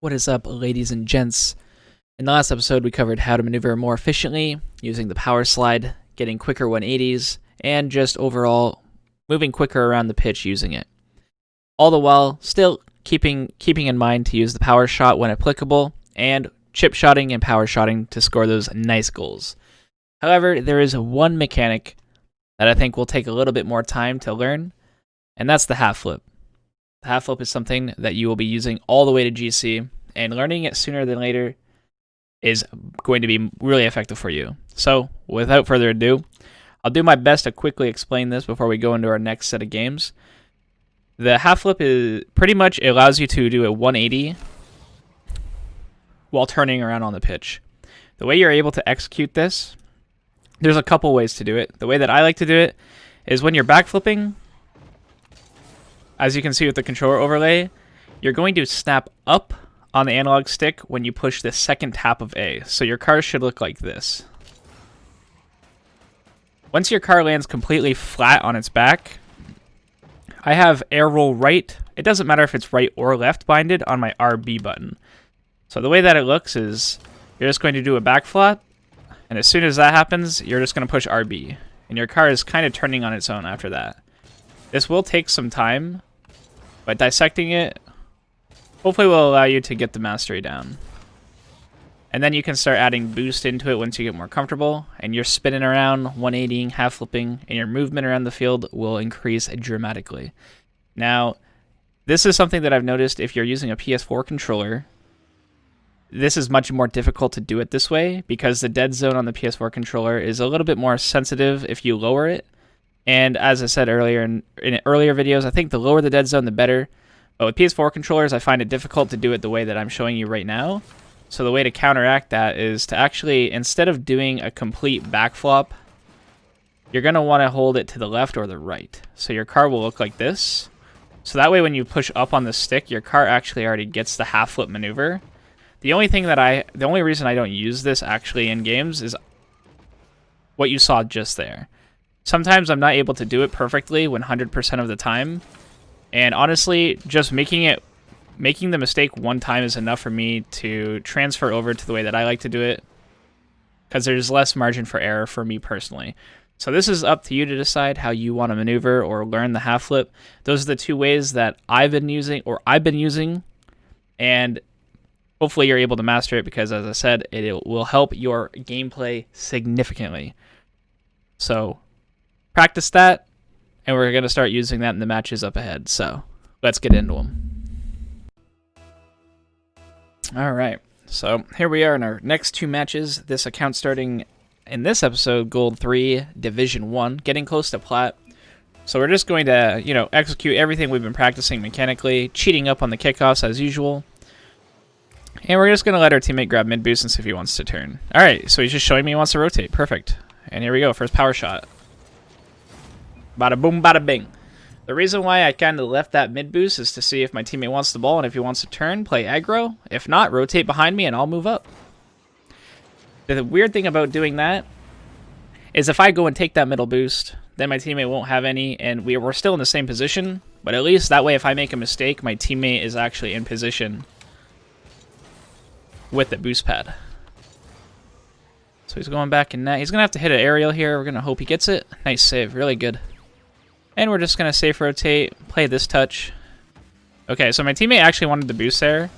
What is up, ladies and gents? In the last episode, we covered how to maneuver more efficiently using the power slide, getting quicker 180s, and just overall moving quicker around the pitch using it. All the while, still keeping in mind to use the power shot when applicable, and chip shotting and power shotting to score those nice goals. However, there is one mechanic that I think will take a little bit more time to learn, and that's the half flip. The half flip is something that you will be using all the way to GC, and learning it sooner than later is going to be really effective for you. So, without further ado, I'll do my best to quickly explain this before we go into our next set of games. The half flip is pretty much allows you to do a 180 while turning around on the pitch. The way you're able to execute this, there's a couple ways to do it. The way that I like to do it is when you're backflipping, as you can see with the controller overlay, you're going to snap up on the analog stick when you push the second tap of A. So your car should look like this. Once your car lands completely flat on its back, I have air roll right. It doesn't matter if it's right or left binded on my RB button. So the way that it looks is you're just going to do a back flop, and as soon as that happens, you're just going to push RB. And your car is kind of turning on its own after that. This will take some time, but dissecting it hopefully will allow you to get the mastery down. And then you can start adding boost into it once you get more comfortable, and you're spinning around, 180ing, half flipping, and your movement around the field will increase dramatically. Now, this is something that I've noticed if you're using a PS4 controller. This is much more difficult to do it this way because the dead zone on the PS4 controller is a little bit more sensitive if you lower it. And as I said earlier in earlier videos, I think the lower the dead zone, the better. But with PS4 controllers, I find it difficult to do it the way that I'm showing you right now. So the way to counteract that is to actually, instead of doing a complete back flop, you're going to want to hold it to the left or the right. So your car will look like this. So that way when you push up on the stick, your car actually already gets the half flip maneuver. The only reason I don't use this actually in games is what you saw just there. Sometimes I'm not able to do it perfectly 100% of the time. And honestly, just making the mistake one time is enough for me to transfer over to the way that I like to do it, because there's less margin for error for me personally. So this is up to you to decide how you want to maneuver or learn the half flip. Those are the two ways that I've been using, and hopefully you're able to master it because, as I said, it will help your gameplay significantly. So practice that, and we're going to start using that in the matches up ahead. So let's get into them. All right, so here we are in our next two matches. This account starting in this episode, Gold 3, Division 1, getting close to Plat. So we're just going to, execute everything we've been practicing mechanically, cheating up on the kickoffs as usual. And we're just going to let our teammate grab mid boost and see if he wants to turn. All right, so he's just showing me he wants to rotate. Perfect. And here we go, first power shot. Bada boom, bada bing. The reason why I kind of left that mid boost is to see if my teammate wants the ball, and if he wants to turn, play aggro. If not, rotate behind me and I'll move up. The weird thing about doing that is if I go and take that middle boost, then my teammate won't have any, and we're still in the same position. But at least that way, if I make a mistake, my teammate is actually in position with the boost pad. So he's going back in net. He's going to have to hit an aerial here. We're going to hope he gets it. Nice save. Really good. And we're just going to safe rotate, play this touch. Okay, so my teammate actually wanted the boost there.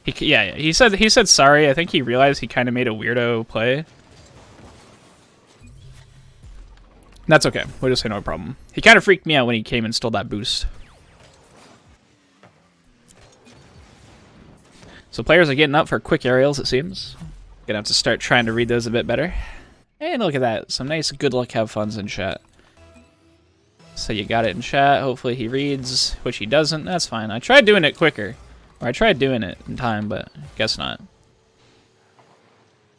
He said sorry. I think he realized he kind of made a weirdo play. That's okay. We'll just say no problem. He kind of freaked me out when he came and stole that boost. So players are getting up for quick aerials, it seems. Gonna have to start trying to read those a bit better. And look at that. Some nice good luck have funs in chat. So you got it in chat. Hopefully he reads, which he doesn't. That's fine. I tried doing it quicker. Or I tried doing it in time, but guess not.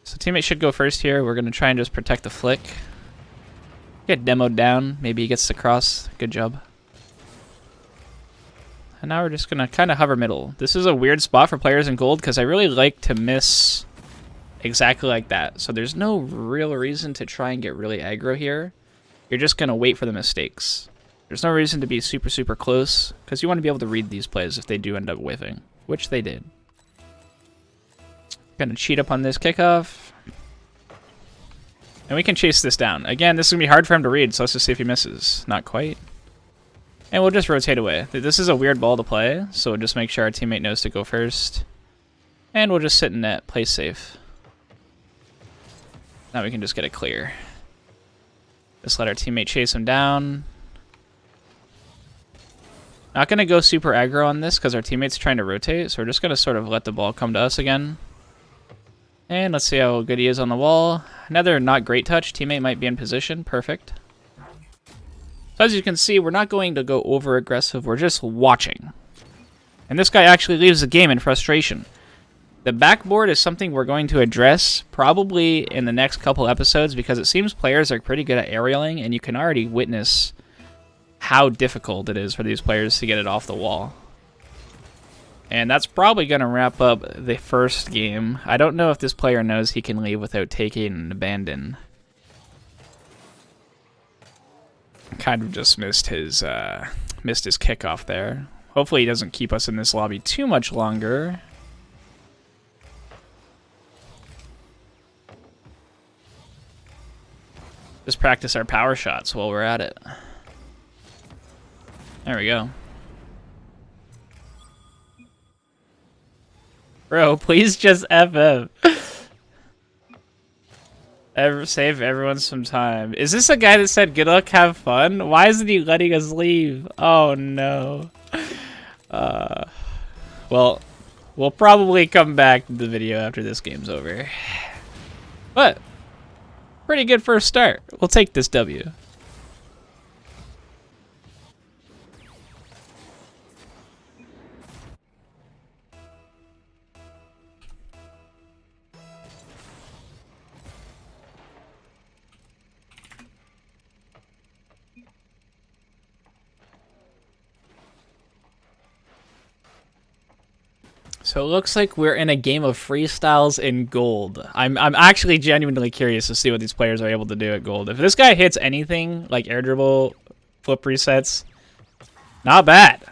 So teammate should go first here. We're going to try and just protect the flick. Get demoed down. Maybe he gets the cross. Good job. And now we're just going to kind of hover middle. This is a weird spot for players in gold because I really like to miss exactly like that. So there's no real reason to try and get really aggro here. You're just going to wait for the mistakes. There's no reason to be super, super close because you want to be able to read these plays if they do end up whiffing. which they did. Gonna cheat up on this kickoff. And we can chase this down. Again, this is going to be hard for him to read, so let's just see if he misses. Not quite. And we'll just rotate away. This is a weird ball to play, so we'll just make sure our teammate knows to go first. And we'll just sit in net, play safe. Now we can just get it clear. Just let our teammate chase him down. Not going to go super aggro on this because our teammate's trying to rotate, so we're just going to sort of let the ball come to us again. And let's see how good he is on the wall. Another not great touch. Teammate might be in position. Perfect. So as you can see, we're not going to go over aggressive. We're just watching. And this guy actually leaves the game in frustration. The backboard is something we're going to address probably in the next couple episodes because it seems players are pretty good at aerialing, and you can already witness how difficult it is for these players to get it off the wall. And that's probably going to wrap up the first game. I don't know if this player knows he can leave without taking an abandon. Kind of just missed his kickoff there. Hopefully he doesn't keep us in this lobby too much longer. Just practice our power shots while we're at it. There we go. Bro, please just FF. Save everyone some time. Is this a guy that said, good luck, have fun? Why isn't he letting us leave? Oh, no. Well, we'll probably come back to the video after this game's over. But, pretty good first start. We'll take this W. So it looks like we're in a game of freestyles in gold. I'm actually genuinely curious to see what these players are able to do at gold. If this guy hits anything like air dribble, flip resets, not bad.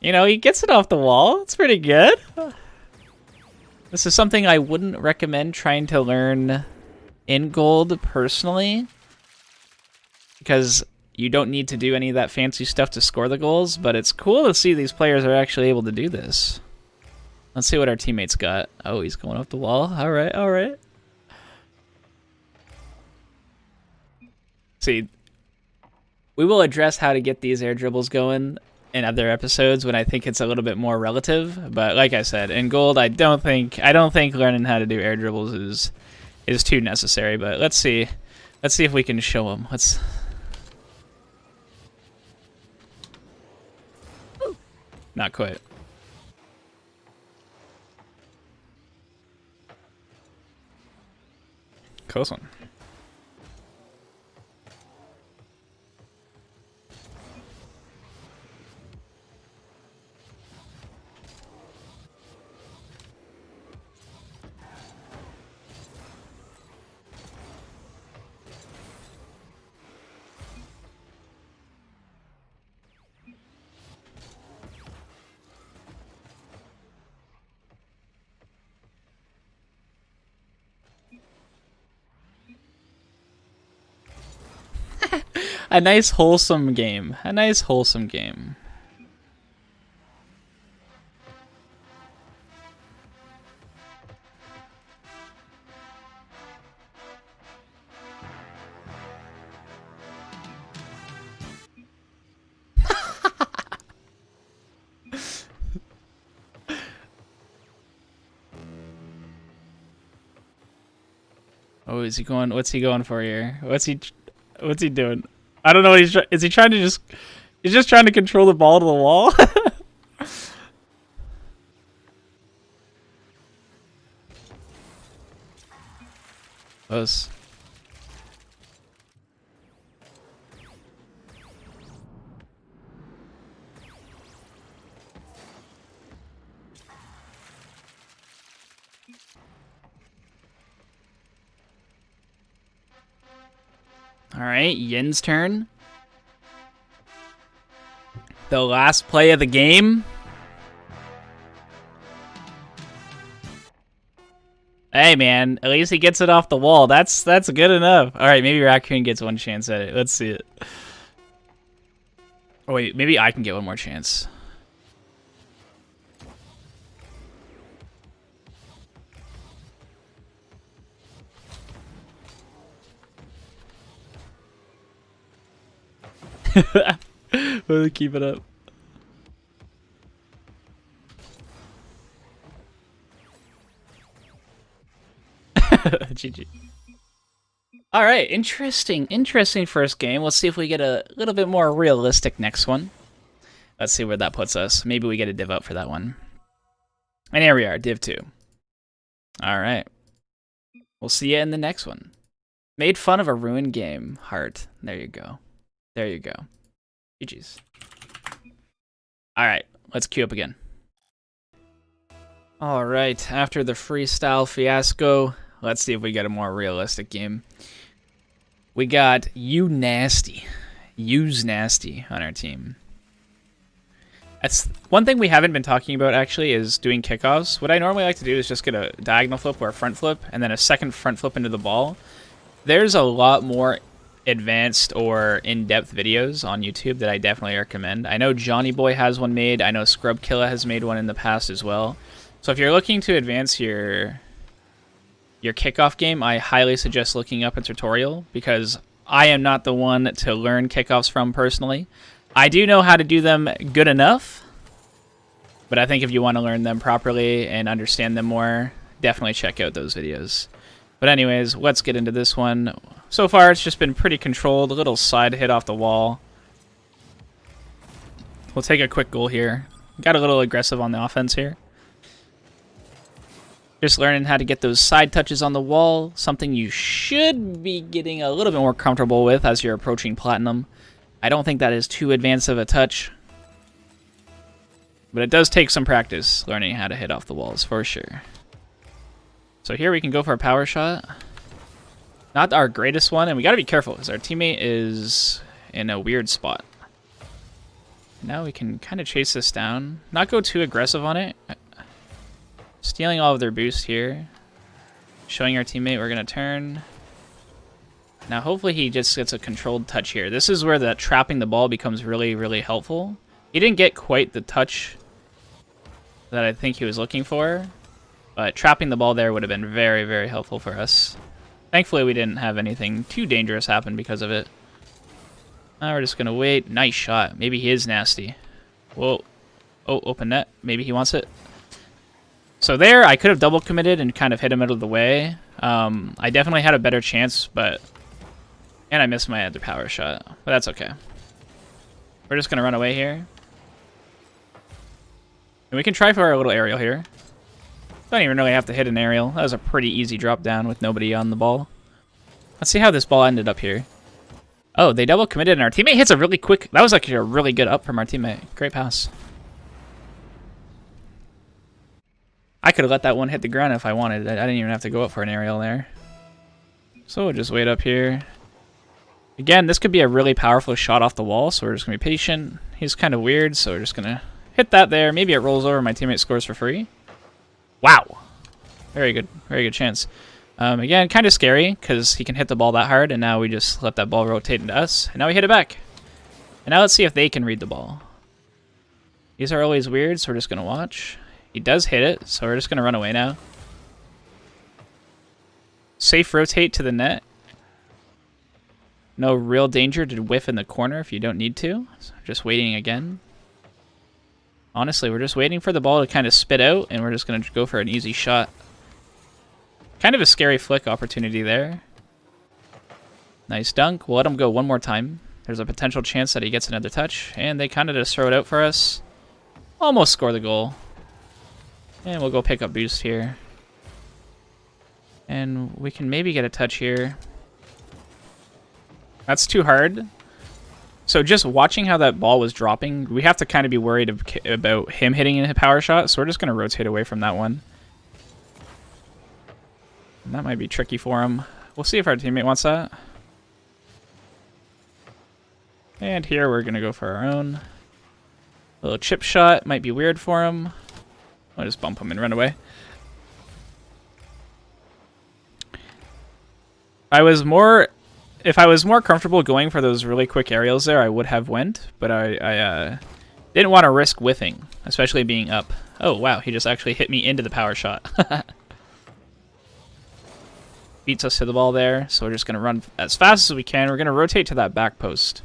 You know, he gets it off the wall. It's pretty good. This is something I wouldn't recommend trying to learn in gold personally, because you don't need to do any of that fancy stuff to score the goals, but it's cool to see these players are actually able to do this. Let's see what our teammates got. Oh, he's going off the wall. All right, all right. See, we will address how to get these air dribbles going in other episodes when I think it's a little bit more relative. But like I said, in gold, I don't think learning how to do air dribbles is too necessary. But let's see if we can show them. Not quite. Close one. A nice wholesome game. A nice wholesome game. Oh, is he going? What's he going for here? What's he doing? I don't know what is he trying to he's just trying to control the ball to the wall? Close. All right, Yin's turn. The last play of the game. Hey, man, at least he gets it off the wall. That's good enough. All right, maybe Raccoon gets one chance at it. Let's see it. Oh, wait, maybe I can get one more chance. We'll keep it up. GG. All right, interesting first game. Let's see if we get a little bit more realistic next one. Let's see where that puts us. Maybe we get a div up for that one. And here we are, div 2. All right. We'll see you in the next one. Made fun of a ruined game. Heart. There you go. There you go. GG's. All right, let's queue up again. All right, after the freestyle fiasco, let's see if we get a more realistic game. We got You Nasty. Use Nasty on our team. That's one thing we haven't been talking about, actually, is doing kickoffs. What I normally like to do is just get a diagonal flip or a front flip, and then a second front flip into the ball. There's a lot more advanced or in-depth videos on YouTube that I definitely recommend. I know Johnny Boy has one made. I know Scrubkilla has made one in the past as well. So if you're looking to advance your kickoff game, I highly suggest looking up a tutorial, because I am not the one to learn kickoffs from personally. I do know how to do them good enough, but I think if you want to learn them properly and understand them more, definitely check out those videos. But anyways, let's get into this one. So far, it's just been pretty controlled. A little side hit off the wall. We'll take a quick goal here. Got a little aggressive on the offense here. Just learning how to get those side touches on the wall. Something you should be getting a little bit more comfortable with as you're approaching Platinum. I don't think that is too advanced of a touch, but it does take some practice learning how to hit off the walls for sure. So here we can go for a power shot. Not our greatest one, and we got to be careful because our teammate is in a weird spot. Now we can kind of chase this down. Not go too aggressive on it. Stealing all of their boost here. Showing our teammate we're going to turn. Now hopefully he just gets a controlled touch here. This is where that trapping the ball becomes really, really helpful. He didn't get quite the touch that I think he was looking for, but trapping the ball there would have been very, very helpful for us. Thankfully we didn't have anything too dangerous happen because of it. Now we're just going to wait. Nice shot. Maybe he is nasty. Whoa. Oh, open net. Maybe he wants it. So there, I could have double committed and kind of hit him out of the way. I definitely had a better chance, but... And I missed my other power shot, but that's okay. We're just going to run away here. And we can try for our little aerial here. Don't even really have to hit an aerial. That was a pretty easy drop down with nobody on the ball. Let's see how this ball ended up here. Oh, they double committed and our teammate hits a really quick... That was actually a really good up from our teammate. Great pass. I could have let that one hit the ground if I wanted. I didn't even have to go up for an aerial there. So we'll just wait up here. Again, this could be a really powerful shot off the wall, so we're just going to be patient. He's kind of weird, so we're just going to hit that there. Maybe it rolls over, my teammate scores for free. Wow. Very good chance. Again, kind of scary, because he can hit the ball that hard, and now we just let that ball rotate into us. And now we hit it back. And now let's see if they can read the ball. These are always weird, so we're just going to watch. He does hit it, so we're just going to run away now. Safe rotate to the net. No real danger to whiff in the corner if you don't need to. So just waiting again. Honestly, we're just waiting for the ball to kind of spit out, and we're just going to go for an easy shot. Kind of a scary flick opportunity there. Nice dunk. We'll let him go one more time. There's a potential chance that he gets another touch, and they kind of just throw it out for us. Almost score the goal. And we'll go pick up boost here. And we can maybe get a touch here. That's too hard. So just watching how that ball was dropping, we have to kind of be worried about him hitting a power shot, so we're just going to rotate away from that one. And that might be tricky for him. We'll see if our teammate wants that. And here we're going to go for our own. A little chip shot might be weird for him. I'll just bump him and run away. If I was more comfortable going for those really quick aerials there, I would have went, but I didn't want to risk whiffing, especially being up. Oh, wow, he just actually hit me into the power shot. Beats us to the ball there, so we're just going to run as fast as we can. We're going to rotate to that back post.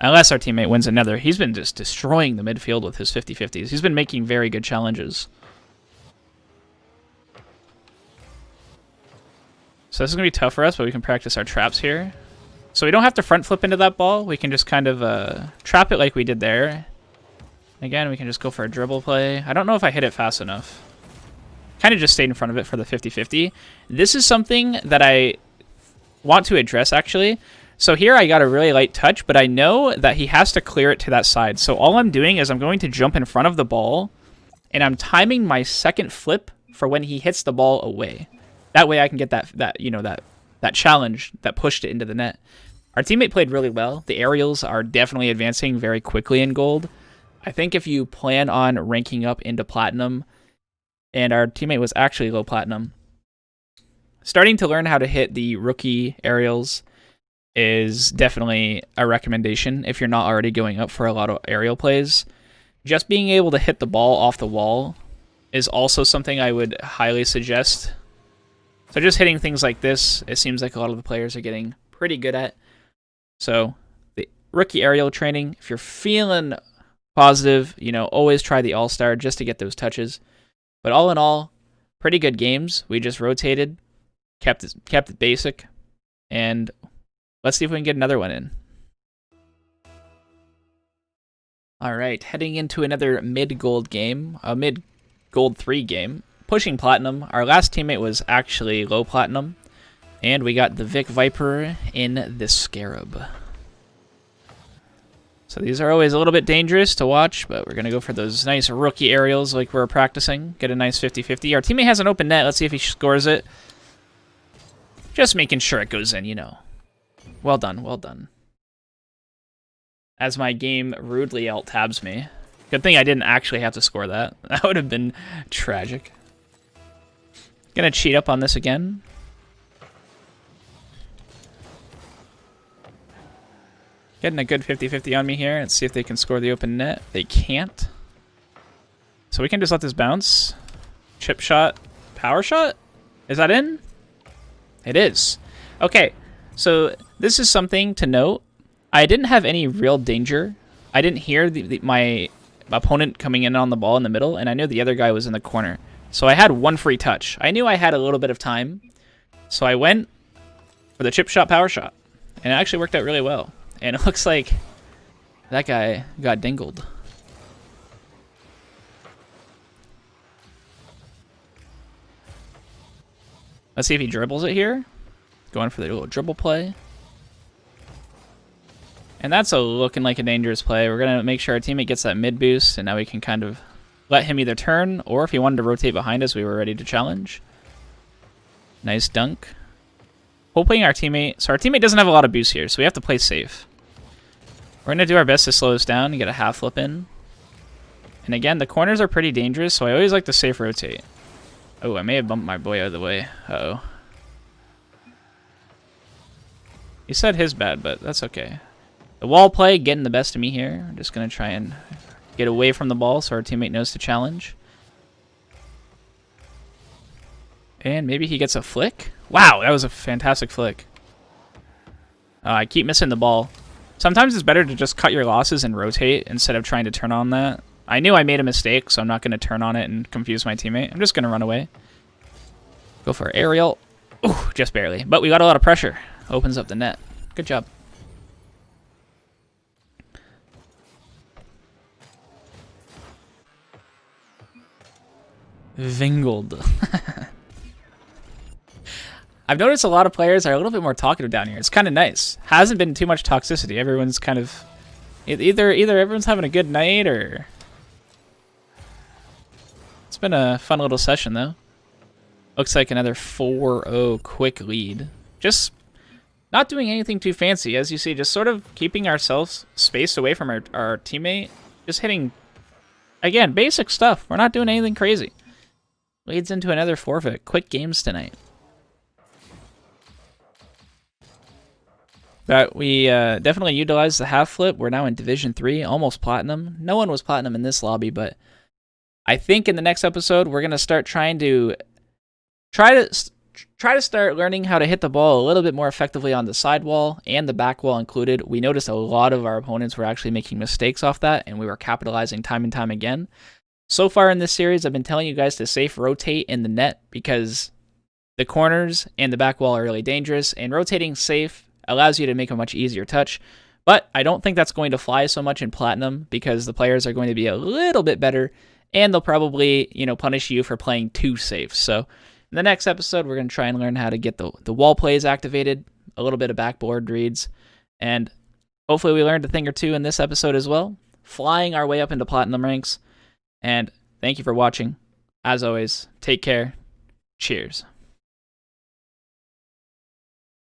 Unless our teammate wins another. He's been just destroying the midfield with his 50-50s. He's been making very good challenges. So this is going to be tough for us, but we can practice our traps here. So we don't have to front flip into that ball. We can just kind of trap it like we did there. Again, we can just go for a dribble play. I don't know if I hit it fast enough. Kind of just stayed in front of it for the 50-50. This is something that I want to address, actually. So here I got a really light touch, but I know that he has to clear it to that side. So all I'm doing is I'm going to jump in front of the ball, and I'm timing my second flip for when he hits the ball away. That way I can get that challenge that pushed it into the net. Our teammate played really well. The aerials are definitely advancing very quickly in gold. I think if you plan on ranking up into platinum, and our teammate was actually low platinum, starting to learn how to hit the rookie aerials is definitely a recommendation if you're not already going up for a lot of aerial plays. Just being able to hit the ball off the wall is also something I would highly suggest. So just hitting things like this, it seems like a lot of the players are getting pretty good at. So the rookie aerial training, if you're feeling positive, always try the all-star just to get those touches. But all in all, pretty good games. We just rotated, kept it basic, and let's see if we can get another one in. All right, heading into another mid-gold game, a mid-gold 3 game. Pushing platinum. Our last teammate was actually low platinum, and we got the Vic Viper in the Scarab. So these are always a little bit dangerous to watch, but we're going to go for those nice rookie aerials like we're practicing. Get a nice 50-50. Our teammate has an open net. Let's see if he scores it. Just making sure it goes in, Well done, well done. As my game rudely alt-tabs me. Good thing I didn't actually have to score that. That would have been tragic. Gonna cheat up on this again. Getting a good 50-50 on me here. Let's see if they can score the open net. They can't. So we can just let this bounce. Chip shot. Power shot? Is that in? It is. Okay, so this is something to note. I didn't have any real danger. I didn't hear my opponent coming in on the ball in the middle, and I knew the other guy was in the corner. So I had one free touch. I knew I had a little bit of time, so I went for the chip shot, power shot, and it actually worked out really well. And it looks like that guy got dingled. Let's see if he dribbles it here. Going for the little dribble play. And that's looking like a dangerous play. We're going to make sure our teammate gets that mid boost, and now we can kind of let him either turn, or if he wanted to rotate behind us, we were ready to challenge. Nice dunk. Hoping our teammate... So our teammate doesn't have a lot of boost here, so we have to play safe. We're going to do our best to slow this down and get a half flip in. And again, the corners are pretty dangerous, so I always like to safe rotate. Oh, I may have bumped my boy out of the way. Uh-oh. He said his bad, but that's okay. The wall play getting the best of me here. I'm just going to try and get away from the ball so our teammate knows to challenge. And maybe he gets a flick. Wow, that was a fantastic flick. I keep missing the ball. Sometimes it's better to just cut your losses and rotate instead of trying to turn on that. I knew I made a mistake, so I'm not going to turn on it and confuse my teammate. I'm just going to run away. Go for aerial. Ooh, just barely. But we got a lot of pressure. Opens up the net. Good job. Vingled. I've noticed a lot of players are a little bit more talkative down here. It's kind of nice. Hasn't been too much toxicity. Everyone's kind of... Either everyone's having a good night, or... It's been a fun little session, though. Looks like another 4-0 quick lead. Just not doing anything too fancy, as you see. Just sort of keeping ourselves spaced away from our teammate. Just hitting, again, basic stuff. We're not doing anything crazy. Leads into another forfeit. Quick games tonight. But we definitely utilized the half flip. We're now in Division 3, almost platinum. No one was platinum in this lobby, but I think in the next episode we're gonna start trying to try to start learning how to hit the ball a little bit more effectively on the sidewall and the back wall included. We noticed a lot of our opponents were actually making mistakes off that, and we were capitalizing time and time again. So far in this series, I've been telling you guys to safe rotate in the net because the corners and the back wall are really dangerous, and rotating safe allows you to make a much easier touch. But I don't think that's going to fly so much in Platinum because the players are going to be a little bit better, and they'll probably, punish you for playing too safe. So in the next episode, we're going to try and learn how to get the wall plays activated, a little bit of backboard reads, and hopefully we learned a thing or two in this episode as well, flying our way up into Platinum ranks. And thank you for watching. As always, take care. Cheers.